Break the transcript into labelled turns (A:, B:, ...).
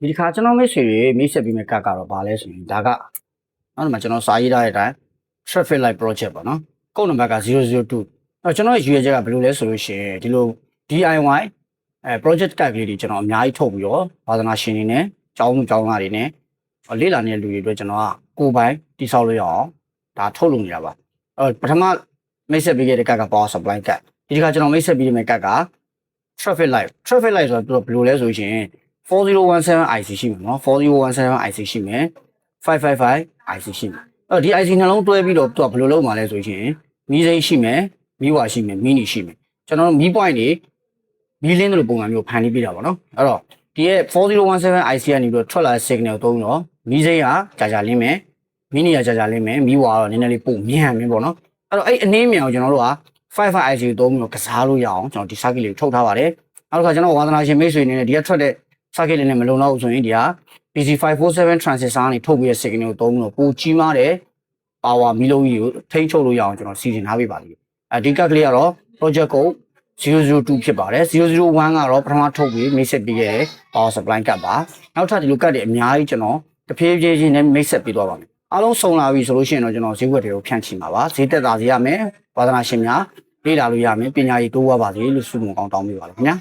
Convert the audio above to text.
A: ဒီခါကျွန်တော်မိတ်ဆွေတွေမိတ်ဆက်ပြီးမဲ့ကတ်ကတော့ဗာလဲဆိုရင်ဒါကနောက်တစ်မှာကျွန်တော်စာရေးထားတဲ့အတိုင်း traffic light project ပေါ့နော်ကုတ်နံပါတ်က002ကျွန်တော်ရဲ့ရွေးချက်ကဘယ်လိုလဲဆိုလို့ရှိရင်ဒီလို DIY project ကတ်ကလေးတွေကျွန်တော်အများကြီးထုတ်ပြီးတော့ဝါသနာရှင်တွေနဲ့ကျောင်းသားတွေနဲ့လေ့လာနေတဲ့လူတွေအတွက်ကျွန်တော်ကကိုယ်ပိုင်တိဆောက်လို့ရအောင်ဒါထုတ်လုပ်နေတာပါပထမမိတ်ဆက်ပြီးခဲ့တဲ့ကတ်က power supply ကတ်ဒီခါကျွန်တော်မိတ်ဆက်ပြီးမဲ့ကတ်က traffic light ဆိုတော့ဘယ်လိုလဲဆိုရင်4017 IC ရှိမယ်နော်4017 IC ရှိမယ်555 IC ရှိမယ်ဒီ IC နှလုံးတွဲပြီးတော့သူကဘယ်လိုလုပ်မှာလဲဆိုရင်မီးစိမ်းရှိမယ်မီးဝါရှိမယ်မီးနီရှိမယ်ကျွန်တော်တို့မီး point တွေမီးလင်းတို့လိုပုံစံမျိုးဖန်တီးပြတာပေါ့နော်အဲ့တော့ဒီရဲ့4017 IC ကနေပြီးတော့ထွက်လာတဲ့ signal သုံးတော့မီးစိမ်းကကြာလင်းမယ်မီးနီကကြာလင်းမယ်မီးဝါကတော့နည်းနည်းလေးပိုမြန်မယ်ပေါ့နော်အဲ့တော့အဲ့အနည်းမြန်ကိုကျွန်တော်တို့က55 IC သုံးပြီးတော့ကစားလို့ရအောင်ကျွန်တော်ဒီ circuit လေးထုတ်ထားပါတယ်နောက်တစ်ခါကျွန်တော်ဝါသနာရှင်မိတ်ဆွေအနေနဲ့ဒီကထွက်တဲ့ circuit လေးနဲ့မလုံလောက်ဆိုရင်ဒီဟာ PC547 transistor ကနေထုတ်ပြီးတဲ့ signal ကိုသုံးပြီးတော့ပိုကြီးမားတဲ့ power မီးလုံးကြီးကိုထိန်းချုပ်လို့ရအောင်ကျွန်တော်စီစဉ်ထားပေးပါလိမ့်မယ်ဒီကတ်ကလေးကတော့ project code 002ဖြစ်ပါတယ်001ကတော့ပထမထုတ်ပြီးမိတ်ဆက်ပေးခဲ့တဲ့ power supply ကတ်ပါနောက်ထပ်ဒီလိုကတ်တွေအများကြီးကျွန်တော်တဖြည်းဖြည်းချင်းနဲ့မိတ်ဆက်ပေးသွားပါမယ်အားလုံးစုံလာပြီဆိုလို့ရှိရင်တော့ကျွန်တော်ဈေးကွက်တွေကိုဖြန့်ချီမှာပါဈေးသက်သာစေရမယ်ဝါသနာရှင်များလေ့လာလို့ရမယ်ပညာရေးတိုးဝပါစေလို့ဆုမွန်ကောင်းတောင်းပေးပါလို့ခင်ဗျာ